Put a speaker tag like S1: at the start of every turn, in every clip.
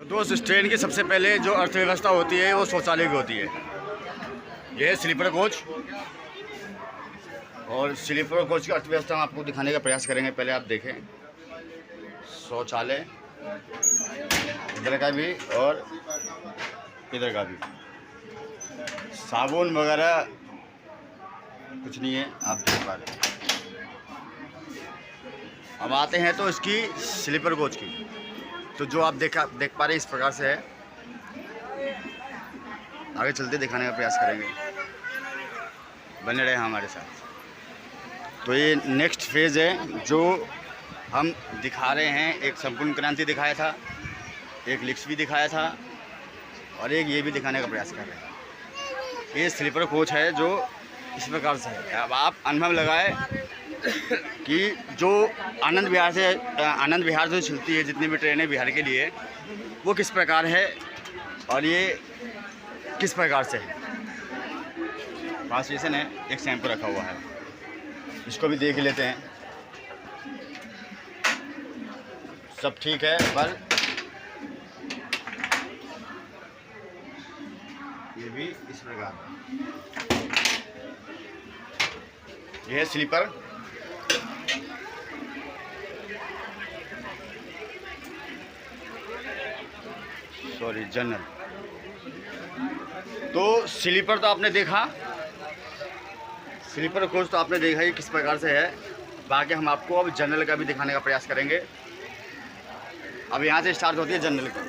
S1: दोस्त, इस ट्रेन की सबसे पहले जो अर्थव्यवस्था होती है वो शौचालय की होती है। यह है स्लीपर कोच, और स्लीपर कोच की अर्थव्यवस्था हम आपको दिखाने का प्रयास करेंगे। पहले आप देखें, शौचालय इधर का भी और इधर का भी, साबुन वगैरह कुछ नहीं है, आप देख पा रहे हैं। अब आते हैं तो इसकी स्लीपर कोच की, तो जो आप देख पा रहे हैं इस प्रकार से है। आगे चलते दिखाने का प्रयास करेंगे, बने रहे हमारे साथ। तो ये नेक्स्ट फेज़ है जो हम दिखा रहे हैं। एक संपूर्ण क्रांति दिखाया था, एक लिक्स भी दिखाया था, और एक ये भी दिखाने का प्रयास कर रहे हैं। ये स्लीपर कोच है जो इस प्रकार से है। अब आप अनुभव लगाए कि जो आनंद विहार से चलती है जितनी भी ट्रेनें बिहार के लिए, वो किस प्रकार है और ये किस प्रकार से है। पास स्टेशन है, एक शैम्पू रखा हुआ है, इसको भी देख लेते हैं। सब ठीक है, पर ये भी इस प्रकार, यह है स्लीपर। Sorry, general. तो स्लीपर तो आपने देखा, स्लीपर कोच तो आपने देखा ही किस प्रकार से है। बाकी हम आपको अब जनरल का भी दिखाने का प्रयास करेंगे। अब यहाँ से स्टार्ट होती है जनरल का।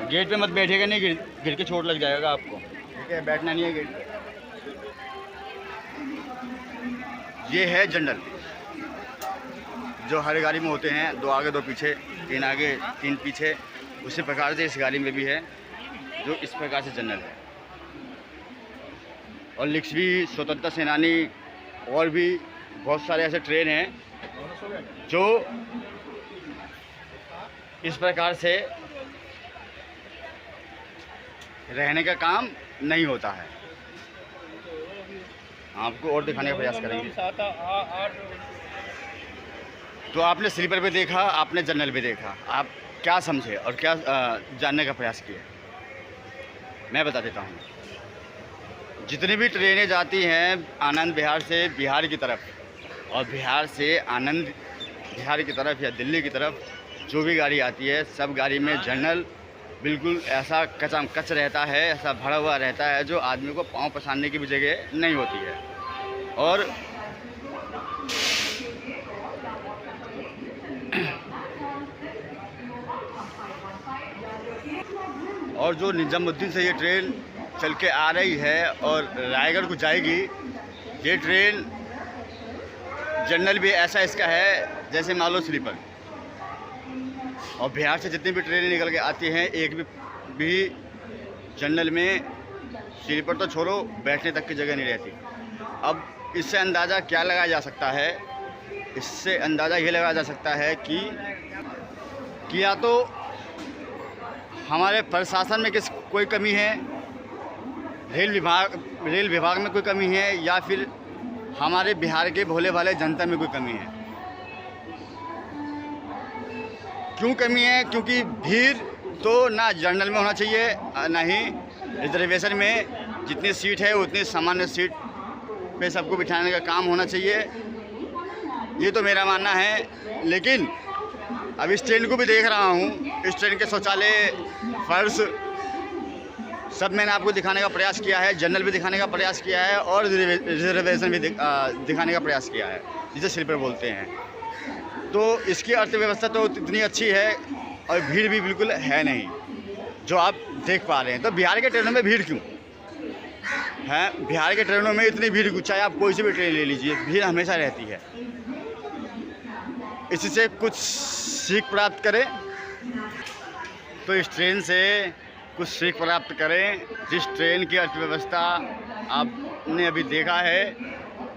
S1: गेट पे मत बैठिएगा, नहीं गिर के चोट लग जाएगा आपको, ठीक है? बैठना नहीं है गेट पे। ये है जनरल, जो हर गाड़ी में होते हैं, 2 आगे 2 पीछे, 3 आगे 3 पीछे। उसी प्रकार से इस गाड़ी में भी है, जो इस प्रकार से जनरल है। और लिक्स भी, स्वतंत्रता सेनानी, और भी बहुत सारे ऐसे ट्रेन हैं जो इस प्रकार से रहने का काम नहीं होता है। आपको और दिखाने का प्रयास करेंगे। तो आपने स्लीपर पे देखा, आपने जनरल पे देखा, आप क्या समझे और क्या जानने का प्रयास किए, मैं बता देता हूँ। जितनी भी ट्रेनें जाती हैं आनंद विहार से बिहार की तरफ, और बिहार से आनंद बिहार की तरफ या दिल्ली की तरफ, जो भी गाड़ी आती है, सब गाड़ी में जनरल बिल्कुल ऐसा कचामकच रहता है, ऐसा भरा हुआ रहता है, जो आदमी को पाँव पसारने की भी जगह नहीं होती है। और जो निजामुद्दीन से ये ट्रेन चल के आ रही है और रायगढ़ को जाएगी, ये ट्रेन जनरल भी ऐसा इसका है जैसे मान लो स्लीपर। और बिहार से जितनी भी ट्रेनें निकल के आती हैं, एक भी जनरल में, स्लीपर तो छोड़ो, बैठने तक की जगह नहीं रहती। अब इससे अंदाज़ा क्या लगाया जा सकता है? इससे अंदाज़ा ये लगाया जा सकता है कि या तो हमारे प्रशासन में कोई कमी है, रेल विभाग में कोई कमी है, या फिर हमारे बिहार के भोले भाले जनता में कोई कमी है। क्यों कमी है? क्योंकि भीड़ तो ना जनरल में होना चाहिए, ना ही रिजर्वेशन में। जितनी सीट है उतनी सामान्य सीट पे सबको बिठाने का काम होना चाहिए, ये तो मेरा मानना है। लेकिन अब इस ट्रेन को भी देख रहा हूँ, इस ट्रेन के शौचालय, फर्श, सब मैंने आपको दिखाने का प्रयास किया है। जनरल भी दिखाने का प्रयास किया है, और रिजर्वेशन भी दिखाने का प्रयास किया है, जिसे स्लीपर बोलते हैं। तो इसकी अर्थव्यवस्था तो इतनी अच्छी है, और भीड़ भी बिल्कुल है नहीं, जो आप देख पा रहे हैं। तो बिहार के ट्रेनों में भीड़ क्यों है? बिहार के ट्रेनों में इतनी भीड़, चाहे आप कोई सी भी ट्रेन ले लीजिए, भीड़ हमेशा रहती है। इससे कुछ सीख प्राप्त करें, तो इस ट्रेन से कुछ सीख प्राप्त करें। जिस ट्रेन की अर्थव्यवस्था आपने अभी देखा है,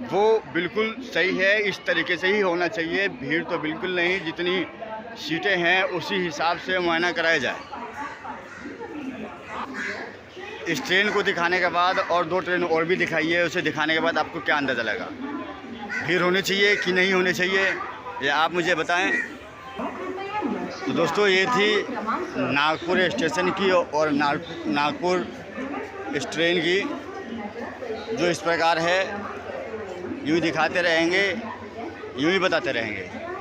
S1: वो बिल्कुल सही है, इस तरीके से ही होना चाहिए। भीड़ तो बिल्कुल नहीं, जितनी सीटें हैं उसी हिसाब से मुआयना कराया जाए। इस ट्रेन को दिखाने के बाद और 2 ट्रेन और भी दिखाई है, उसे दिखाने के बाद आपको क्या अंदाज़ा लगा? भीड़ होनी चाहिए कि नहीं होनी चाहिए, ये आप मुझे बताएं। तो दोस्तों ये थी नागपुर स्टेशन की और नागपुर इस ट्रेन की, जो इस प्रकार है। यूँ ही दिखाते रहेंगे, यूँ ही बताते रहेंगे।